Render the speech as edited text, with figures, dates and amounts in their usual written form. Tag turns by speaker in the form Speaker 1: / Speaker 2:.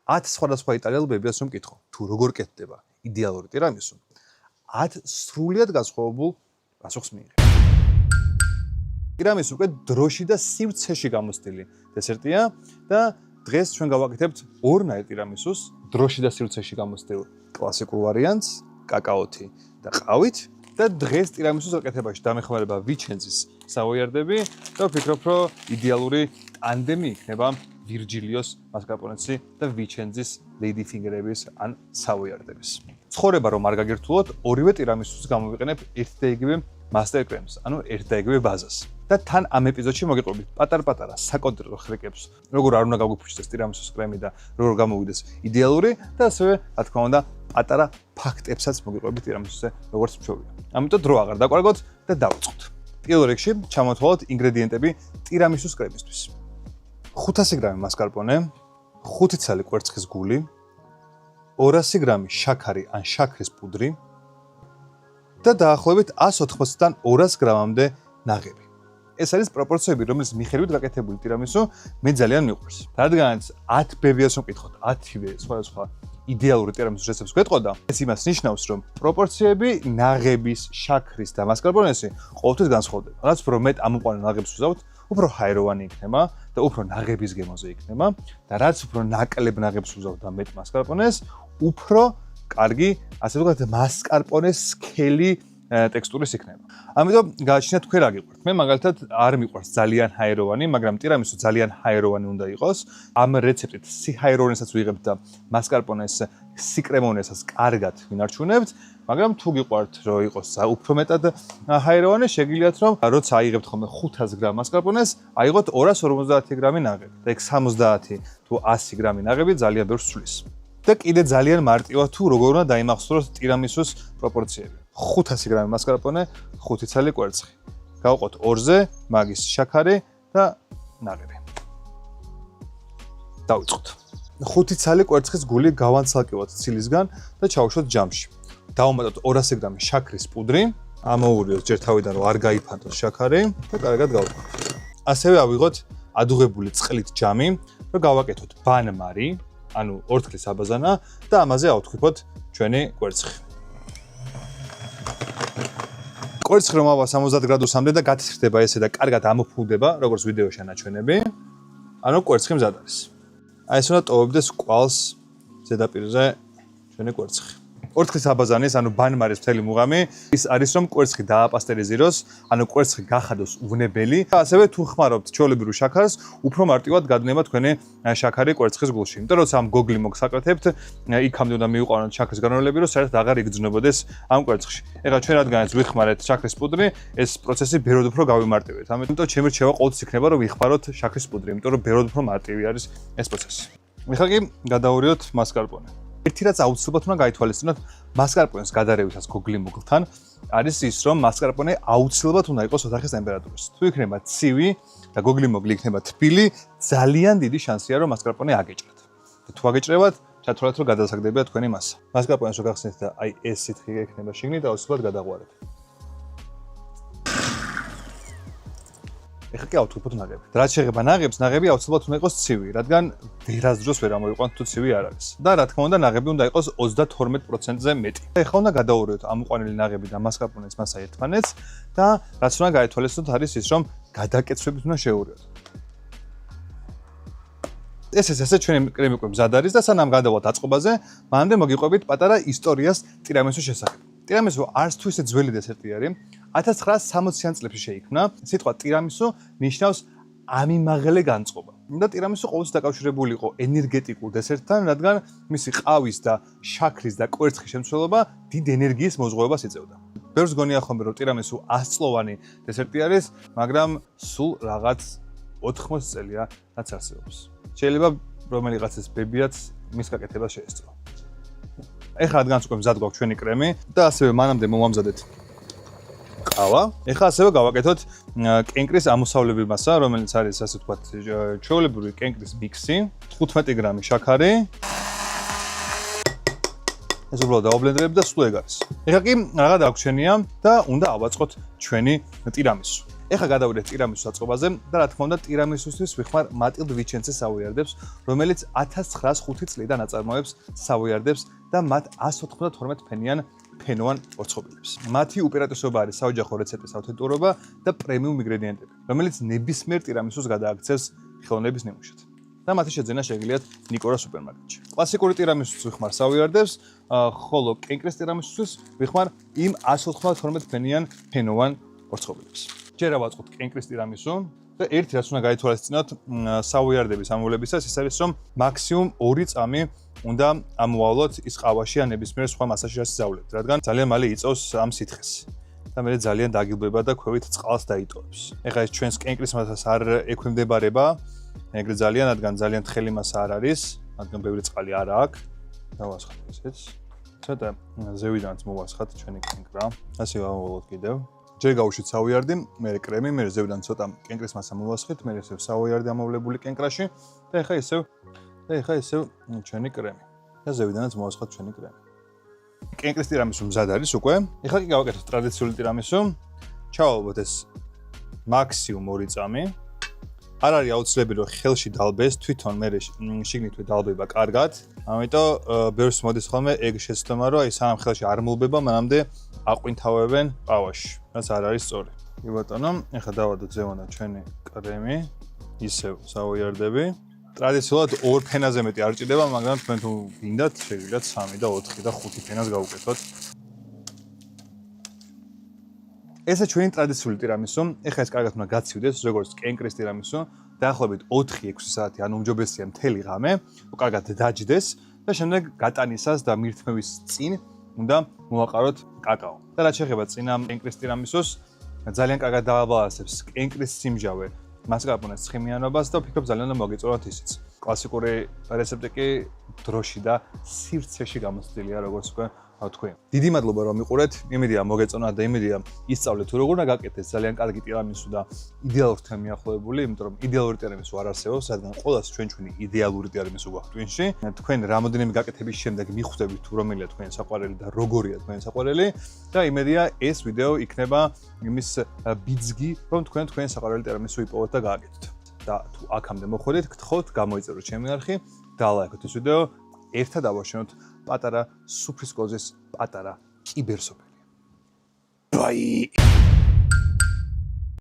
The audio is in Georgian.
Speaker 1: 10 სხვადასხვა იტალიელ ბებიას რომ მკითხო, თუ როგორ კეთდება იდეალური ტირამისუ, 10 სრულიად განსხვავებულ პასუხს მიიღე. ტირამისუ უკვე დროში და სივრცეში გამოცდილი დესერტია და დღეს ჩვენ გავაკეთებთ ორნაირ ტირამისუს, დროში და სივრცეში გამოცდილ კლასიკურ ვარიანტს, კაკაოთი და ყავით და დღეს ტირამისუს გაკეთებაში დამეხმარება ვიჩენცის სავოიარდები და ვფიქრობ, რომ იდეალური ტანდემი იქნება ვირჯილიოს მასკარპონესი და ვიჩენცის ლეიდი ფინგერების ან სავოიარდების. ცხოვრება რომ არ გაგერთულოთ, ორივე ტირამისუს გამოვიყენებ ერთ და იგივე მასტერ კრემს, ანუ ერთ და იგივე ბაზას. და თან ამ ეპიზოდში მოგიყვებით პატარ-პატარა საკონტროლო ხრიკებს, როგორ არ უნდა გაგვიფუჭდეს ტირამისუს კრემი და როგორ გამოვიდეს იდეალური და ასევე, რა თქმა უნდა, პატარა ფაქტებსაც მოგიყვებით ტირამისუსზე, როგორც მშობია. ამიტომ დრო აღარ დაკვარგოთ და დავიწყოთ. პირველ რიგში ჩამოთვალოთ ინგრედიენტები ტირამისუს კრემისთვის. 500 გრამი მასკარპონე, 5 ცალი კვერცხის გული, 200 გრამი შაქარი ან შაქრის პუდრი და დაახლოებით 180-დან 200 გრამამდე ნაღები. ეს არის პროპორციები, რომლის მიხედვით გაკეთებული ტირამისუ მე ძალიან მიყვარს. რადგანაც 10 ბებიას რომ მკითხოთ, 10-ვე სხვადასხვა იდეალური ტირამისუს რეცეპტს გვეტყოდა, ეს იმას ნიშნავს, რომ პროპორციები ნაღების, შაქრის და მასკარპონესი ყოველთვის განსხვავდება. რაც უფრო მეტ ამოყვანილ ნაღებს ვუზავთ, უფრო ჰაეროვანი იქნება და უფრო ნაღების გემოზე იქნება და რაც უფრო ნაკლებ ნაღებს ვუზავთ და მეტ მასკარპონეს, უფრო კარგი, ასე ვთქვათ, მასკარპონეს სქელი ტექსტურის იქნება. ამიტომ გააჩნიათ თქვენ რა გიყვართ. მე მაგალითად არ მიყვარს ძალიან ჰაეროვანი, მაგრამ ტირამისუ ძალიან ჰაეროვანი უნდა იყოს. ამ რეცეპტით სიჰაეროვანისაც ვიღებთ და მასკარპონეს სიკრემონესაც კარგად ვინარჩუნებთ, მაგრამ თუ გიყვართ რომ იყოს უფრო მეტად ჰაეროვანი, შეგიძლიათ რომ როცა აიღებთ ხოლმე 500 გრამ მასკარპონეს, აიღოთ 250 გრამი ნაღები. და ეგ 70 თუ 100 გრამი ნაღები ძალიან ბევრს ცვლის. და კიდე ძალიან მარტივად თუ როგორ უნდა დაიმახსოვროთ ტირამისუს პროპორციები. 500 გრამი მასკარპონე, 5 ცალი კვერცხი. გავყოთ 2-ზე მაგის შაქარი და ნაღები. დავიწყოთ. 5 ცალი კვერცხის გული გავანცალკივოთ ცილისგან და ჩავუშვოთ ჯამში. დავუმატოთ 200 გრამი შაქრის პუდრი, ამოურიოთ ჯერ თავიდან რომ არ გაიფანტოს შაქარი და კარგად გავთვალოთ. ასევე ავიღოთ ადუღებული წყლით ჯამი, რომ გავაკეთოთ ბანმარი, ანუ ორთქლის აბაზანა და ამაზე ავთქვიფოთ ჩვენი კვერცხი. კვერცხი რომ ავა 70 გრადუსამდე და გათხრდება ესე და კარგად ამოფულდება, როგორც ვიდეოში ანაჩვენები, ანუ კვერცხი მზად არის. აი ეს უნდა ტოვებდეს კვალს ზედაპირზე ჩვენი კვერცხი. ორთქლის აბაზანის, ანუ ბანმარის მთელი მუღამი ის არის, რომ კვერცხი დააპასტერიზიროს, ანუ კვერცხი გახადოს უვნებელი. ასევე თუ ხმარობთ ჩვეულებრივ შაქარს, უფრო მარტივად გადნება თქვენი შაქარი კვერცხის გულში. იმიტომ რომ ამ გოგლი მოგსაკეთებთ, იქამდე უნდა მივიყვანოთ შაქრის განავლები, რომ საერთოდ აღარ იგრძნობოდეს ამ კვერცხში. ეხლა ჩვენ რადგანაც ვიხმარეთ შაქრის პუდრი, ეს პროცესი ბევრად უფრო გავიმარტივებთ. ამიტომ ჩემი რჩევა ყოველთვის იქნება, რომ ვიხმაროთ შაქრის პუდრი, იმიტომ რომ ბევრად უფრო მარტივი არის ეს პროცესი. ეხლა კი გადავურიოთ მასკარპონე. ერთი რაც აუცილებლად უნდა გაითვალისწინოთ მასკარპონეს გადარევისას გოგლი მუგლთან არის ის, რომ მასკარპონე აუცილებლად უნდა იყოს ოთახის ტემპერატურაზე. თუ იქნება ცივი და გოგლი მუგლი იქნება თბილი, ძალიან დიდი შანსია, რომ მასკარპონე აგეჭრათ. და თუ აგეჭრებათ, ჩათვალეთ, რომ გადასაგდებია თქვენი მასა. მასკარპონეს რო გახსნით და აი ეს სითხე იქნება შიგნით, აუცილებლად გადაღვარეთ. ეხლა კი ავთქვიფოთ ნაღები. რაც შეეხება ნაღებს, ნაღები აუცილებლად უნდა იყოს ცივი, რადგან ვერასდროს ვერ ამოვიყვანთ თუ ცივი არ არის. და რა თქმა უნდა, ნაღები უნდა იყოს 32%-ზე მეტი. ეხლა უნდა გადავურიოთ ამოყვანილი ნაღები და მასკარპონეს მასა ერთმანეთს და რაც უნდა გაითვალისწინოთ არის ის, რომ გადაკეცვებით უნდა შევურიოთ. ესე ჩვენი კრემი უკვე მზად არის და სანამ გადავალთ აწყობაზე, მანამდე მოგიყვებით პატარა ისტორიას ტირამისუს შესახებ. ტირამისუ არც თუ ისე ძველი დესერტი არის. 1960-იან წლებში შეიქმნა. სიტყვა ტირამისუ ნიშნავს ამიმაღლე განწყობა. და ტირამისუ ყოველთვის დაკავშირებული იყო ენერგეტიკულ დესერტთან, რადგან მისი ყავის და შაქრის და კვერცხის შემცველობა დიდ ენერგიის მოზღუებას იწევდა. ბევრს გონია ხოლმე, რომ ტირამისუ 100 წლოვანი დესერტი არის, მაგრამ სულ რაღაც 80 წელია რაც არსებობს. შეიძლება რომელიღაცის ბებიაც მის გაკეთებას შეესწრო. ეხლა რადგანაც უკვე მზად გვაქვს ჩვენი კრემი და ასევე მანამდე მოვამზადეთ ყავა. ეხლა ასევე გავაკეთოთ კენკრის ამოსავლები მასა, რომელიც არის ასე ვთქვათ, ჩვეულებრივი კენკრის მიქსი, 15 გრამი შაქარი. ეს უბრალოდ დავაბლენდრებ და სულ ეგ არის. ეხლა კი რაღაც დაგვრჩენია და უნდა ავაწყოთ ჩვენი ტირამისუ. ეხლა გადავიდეთ ტირამისუს აწყობაზე და რა თქმა უნდა ტირამისუსთვის ვიხმარ მატილდ ვიჩენცეს სავოიარდებს, რომელიც 1905 წლიდან აწარმოებს სავოიარდებს და მათ 192 ფენიან ფენოვან ორცხობილებს. მათი უპირატესობა არის საოჯახო რეცეპტის ავთენტურობა და პრემიუმ ინგრედიენტები, რომელიც ნებისმიერ ტირამისუს გადააქცევს ხელოვნების ნიმუშად. და მათი შეძენა შეგიძლიათ ნიკორას სუპერმარკეტში. კლასიკური ტირამისუს ვიხმარ სავოიარდებს, ხოლო კენკრეს ტირამისუს ვიხმარ იმ 192 ფენიან ფენოვან ორცხობილებს. ჯერ ავაწყოთ კენკრეს ტირამისუ და ერთი რაც უნდა გაითვალისწინოთ სავოიარდების ამოვლებისას ის არის რომ მაქსიმუმ 2 წამი უნდა ამოავლოთ ის ყავაში ან ნებისმიერ სხვა მასაში რაც იზავლებთ, რადგან ძალიან მალე იწევს ამ სითხეს. და მე ძალიან დაგილბება და ქვევით წყალს დაიტოვებს. ეხლა ეს ჩვენს კენკრის მასას არ ექვემდებარება, ეგრე ძალიან, რადგან ძალიან თხელი მასა არ არის, რადგან ბევრი წყალი არ აქვს. დავასხათ ესეც. ცოტა ზევიდანაც მოვასხათ ჩვენი კენკრა. ასე ვამოვალოთ კიდევ. ჯერ გავუშვით სავოიარდი, მერე კრემი, მერე ზევიდან ცოტა კენკრის მასა მოვასხით, მერე ისევ სავოიარდი ამოვლებული კენკრაში და ეხლა ისევ ჩვენი კრემი. და ზევიდანაც მოვასხოთ ჩვენი კრემი. კენკრის ტირამისუ მზად არის უკვე. ეხლა კი გავაკეთოთ ტრადიციული ტირამისუ. ჩავალბოთ ეს მაქსიმუმ 2 წამი. არ არის აუცილებელი რომ ხელში დალბეს, თვითონ მე შიგნითვე დალბება კარგად. ამიტომ ბევრს მოდის ხოლმე ეგ შეცდომა რომ აი სანამ ხელში არ მოლბება, მანამდე აყვინთავებენ ყავაში. რაც არ არის სწორი. კი ბატონო, ეხლა დავადოთ ზევანა ჩვენი კრემი, ისევ სავოიარდები. ტრადიციულად 2 ფენაზე მეტი არ ჭირდება, მაგრამ თქვენ თუ გინდათ, შეგიძლიათ 3 და 4 და 5 ფენას გავუკეთოთ. ესა ჩვენი ტრადიციული ტირამისუ. ეხლა ეს კარგად უნდა გაცივდეს, როგორც კენკრის ტირამისუ. დაახლოებით 4-6 საათი, ანუ უმჯობესია მთელი ღამე, კარგად დაჯდეს და შემდეგ გატანისას და მირთმევის წინ უნდა მოვაყაროთ კაკაო. და რაც შეეხება წინა კენკრის ტირამისუს, ძალიან კარგად დააბალანსებს კენკრის სიმჟავე, მასკარპონეს ცხიმიანობას და ვფიქრობ ძალიან უნდა მოგეწონათ ისიც. კლასიკური რეცეპტი კი დროში და სივრცეში გამოცდილია, როგორც თქვი. დიდი მადლობა რომ მიყურეთ. იმედია მოგეწონათ და იმედია ისწავლეთ თუ როგორ უნდა გაკეთდეს ძალიან კარგი ტირამისუ და იდეალურთან მიახლოებული, იმიტომ რომ იდეალური ტირამისუ არ არსებობს, რადგან ყოველას ჩვენი იდეალური ტირამისუ გვაქვს twin-ში. თქვენ რამოდენიმე გაკეთების შემდეგ მიხვდებით თუ რომელია თქვენი საყვარელი და როგორია თქვენი საყვარელი და იმედია ეს ვიდეო იქნება იმის ბიძგი, რომ თქვენ თქვენი საყვარელი ტირამისუ იპოვოთ და გააკეთოთ. და თუ აქამდე მოხვედით, გთხოვთ გამოიწეროთ ჩემი არხი და ლაიქოთ ეს ვიდეო. ერთად ავაშენოთ პატარა სუფრის კოძის პატარა კიბერსოფელი. Bye!